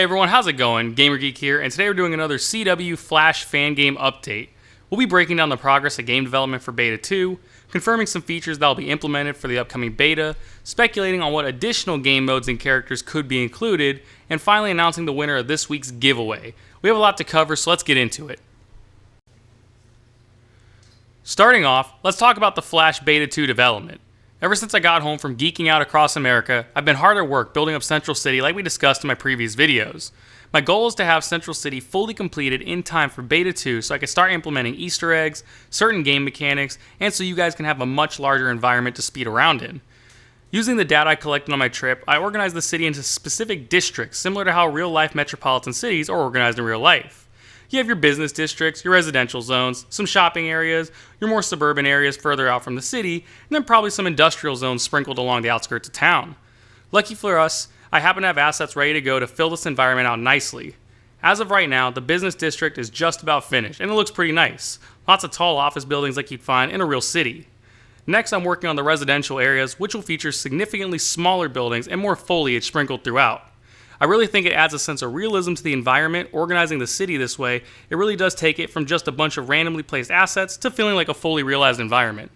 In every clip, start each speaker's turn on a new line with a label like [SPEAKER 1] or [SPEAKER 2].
[SPEAKER 1] everyone, how's it going? GamerGeek here, and today we're doing another CW Flash fan game update. We'll be breaking down the progress of game development for Beta 2, confirming some features that will be implemented for the upcoming beta, speculating on what additional game modes and characters could be included, and finally announcing the winner of this week's giveaway. We have a lot to cover, so let's get into it. Starting off, let's talk about the Flash Beta 2 development. Ever since I got home from geeking out across America, I've been hard at work building up Central City like we discussed in my previous videos. My goal is to have Central City fully completed in time for Beta 2 so I can start implementing Easter eggs, certain game mechanics, and so you guys can have a much larger environment to speed around in. Using the data I collected on my trip, I organized the city into specific districts similar to how real-life metropolitan cities are organized in real life. You have your business districts, your residential zones, some shopping areas, your more suburban areas further out from the city, and then probably some industrial zones sprinkled along the outskirts of town. Lucky for us, I happen to have assets ready to go to fill this environment out nicely. As of right now, the business district is just about finished, and it looks pretty nice. Lots of tall office buildings like you'd find in a real city. Next, I'm working on the residential areas, which will feature significantly smaller buildings and more foliage sprinkled throughout. I really think it adds a sense of realism to the environment. Organizing the city this way, it really does take it from just a bunch of randomly placed assets to feeling like a fully realized environment.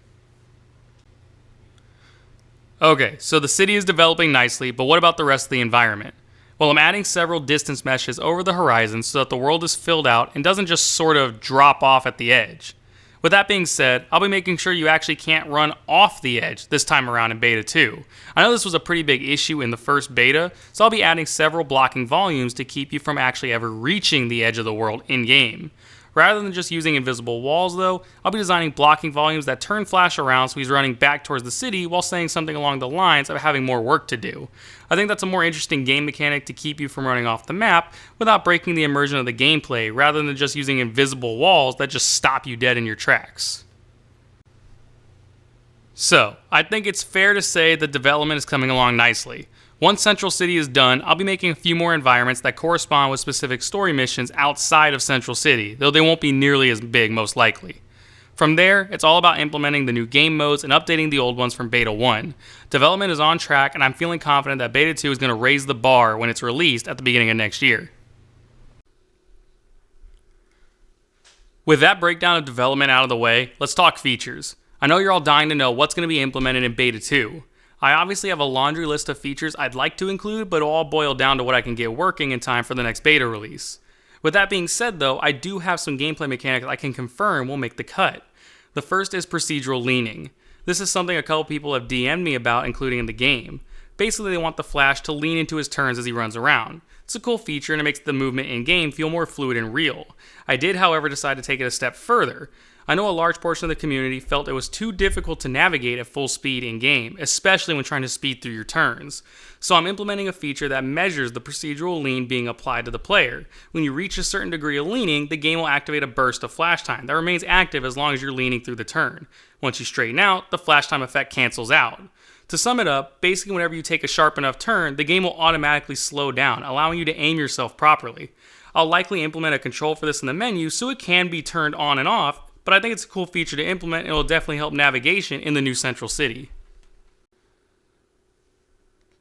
[SPEAKER 1] Okay, so the city is developing nicely, but what about the rest of the environment? Well, I'm adding several distance meshes over the horizon so that the world is filled out and doesn't just sort of drop off at the edge. With that being said, I'll be making sure you actually can't run off the edge this time around in Beta 2. I know this was a pretty big issue in the first beta, so I'll be adding several blocking volumes to keep you from actually ever reaching the edge of the world in-game. Rather than just using invisible walls though, I'll be designing blocking volumes that turn Flash around so he's running back towards the city while saying something along the lines of having more work to do. I think that's a more interesting game mechanic to keep you from running off the map without breaking the immersion of the gameplay, rather than just using invisible walls that just stop you dead in your tracks. So, I think it's fair to say that development is coming along nicely. Once Central City is done, I'll be making a few more environments that correspond with specific story missions outside of Central City, though they won't be nearly as big most likely. From there, it's all about implementing the new game modes and updating the old ones from Beta 1. Development is on track, and I'm feeling confident that Beta 2 is going to raise the bar when it's released at the beginning of next year. With that breakdown of development out of the way, let's talk features. I know you're all dying to know what's going to be implemented in Beta 2. I obviously have a laundry list of features I'd like to include, but it'll all boil down to what I can get working in time for the next beta release. With that being said though, I do have some gameplay mechanics I can confirm will make the cut. The first is procedural leaning. This is something a couple people have DM'd me about including in the game. Basically they want the Flash to lean into his turns as he runs around. It's a cool feature and it makes the movement in game feel more fluid and real. I did however decide to take it a step further. I know a large portion of the community felt it was too difficult to navigate at full speed in-game, especially when trying to speed through your turns. So I'm implementing a feature that measures the procedural lean being applied to the player. When you reach a certain degree of leaning, the game will activate a burst of flash time that remains active as long as you're leaning through the turn. Once you straighten out, the flash time effect cancels out. To sum it up, basically whenever you take a sharp enough turn, the game will automatically slow down, allowing you to aim yourself properly. I'll likely implement a control for this in the menu so it can be turned on and off, but I think it's a cool feature to implement and it will definitely help navigation in the new Central City.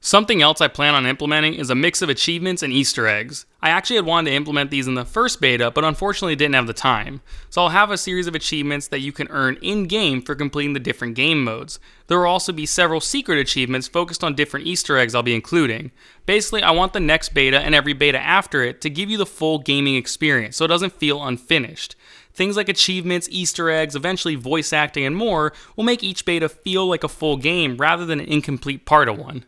[SPEAKER 1] Something else I plan on implementing is a mix of achievements and Easter eggs. I actually had wanted to implement these in the first beta, but unfortunately didn't have the time. So I'll have a series of achievements that you can earn in-game for completing the different game modes. There will also be several secret achievements focused on different Easter eggs I'll be including. Basically, I want the next beta and every beta after it to give you the full gaming experience so it doesn't feel unfinished. Things like achievements, Easter eggs, eventually voice acting, and more will make each beta feel like a full game rather than an incomplete part of one.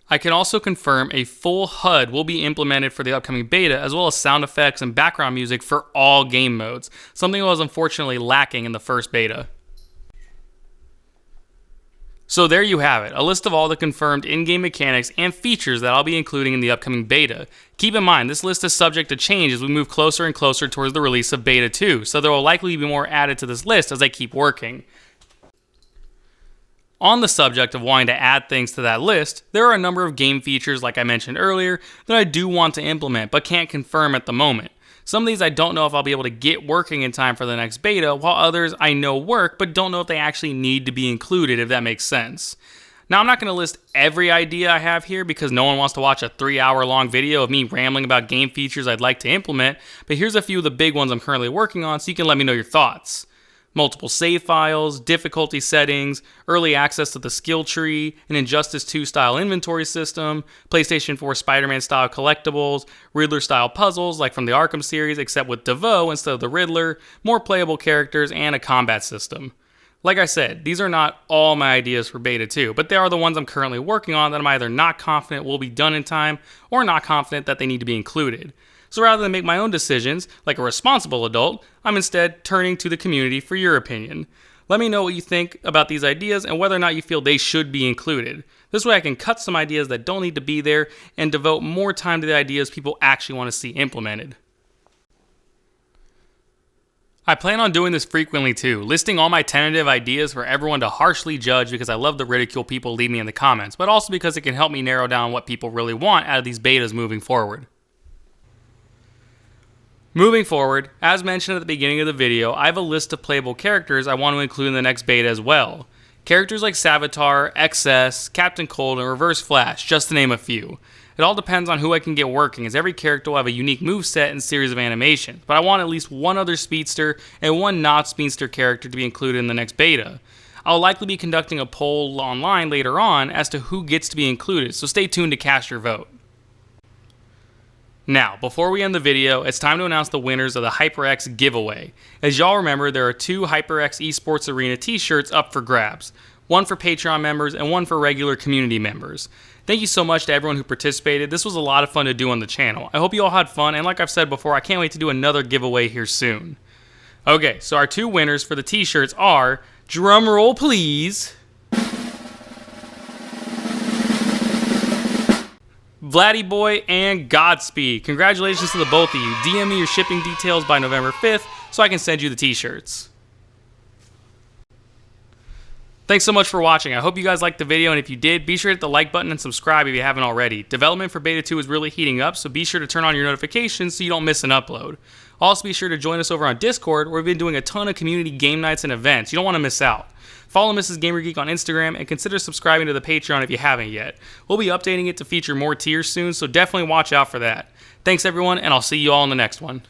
[SPEAKER 1] I can also confirm a full HUD will be implemented for the upcoming beta, as well as sound effects and background music for all game modes, something that was unfortunately lacking in the first beta. So there you have it, a list of all the confirmed in-game mechanics and features that I'll be including in the upcoming beta. Keep in mind, this list is subject to change as we move closer and closer towards the release of Beta 2, so there will likely be more added to this list as I keep working. On the subject of wanting to add things to that list, there are a number of game features like I mentioned earlier that I do want to implement but can't confirm at the moment. Some of these I don't know if I'll be able to get working in time for the next beta, while others I know work but don't know if they actually need to be included, if that makes sense. Now, I'm not going to list every idea I have here because no one wants to watch a 3-hour long video of me rambling about game features I'd like to implement, but here's a few of the big ones I'm currently working on so you can let me know your thoughts. Multiple save files, difficulty settings, early access to the skill tree, an Injustice 2 style inventory system, PlayStation 4 Spider-Man style collectibles, Riddler style puzzles like from the Arkham series except with DeVoe instead of the Riddler, more playable characters, and a combat system. Like I said, these are not all my ideas for Beta 2, but they are the ones I'm currently working on that I'm either not confident will be done in time or not confident that they need to be included. So rather than make my own decisions, like a responsible adult, I'm instead turning to the community for your opinion. Let me know what you think about these ideas and whether or not you feel they should be included. This way I can cut some ideas that don't need to be there and devote more time to the ideas people actually want to see implemented. I plan on doing this frequently too, listing all my tentative ideas for everyone to harshly judge because I love to ridicule people leave me in the comments, but also because it can help me narrow down what people really want out of these betas moving forward. Moving forward, as mentioned at the beginning of the video, I have a list of playable characters I want to include in the next beta as well. Characters like Savitar, XS, Captain Cold, and Reverse Flash, just to name a few. It all depends on who I can get working, as every character will have a unique moveset and series of animations, but I want at least one other speedster and one not speedster character to be included in the next beta. I'll likely be conducting a poll online later on as to who gets to be included, so stay tuned to cast your vote. Now, before we end the video, it's time to announce the winners of the Hyperx giveaway. As y'all remember, there are 2 Hyperx Esports Arena t-shirts up for grabs. One for Patreon members and one for regular community members. Thank you so much to everyone who participated. This was a lot of fun to do on the channel. I hope you all had fun, and like I've said before, I can't wait to do another giveaway here soon. Okay, so our 2 winners for the t-shirts are, drumroll please, Vladdy Boy and Godspeed. Congratulations to the both of you. DM me your shipping details by November 5th so I can send you the t-shirts. Thanks so much for watching. I hope you guys liked the video, and if you did, be sure to hit the like button and subscribe if you haven't already. Development for Beta 2 is really heating up, so be sure to turn on your notifications so you don't miss an upload. Also, be sure to join us over on Discord, where we've been doing a ton of community game nights and events. You don't want to miss out. Follow Mrs. Gamer Geek on Instagram, and consider subscribing to the Patreon if you haven't yet. We'll be updating it to feature more tiers soon, so definitely watch out for that. Thanks everyone, and I'll see you all in the next one.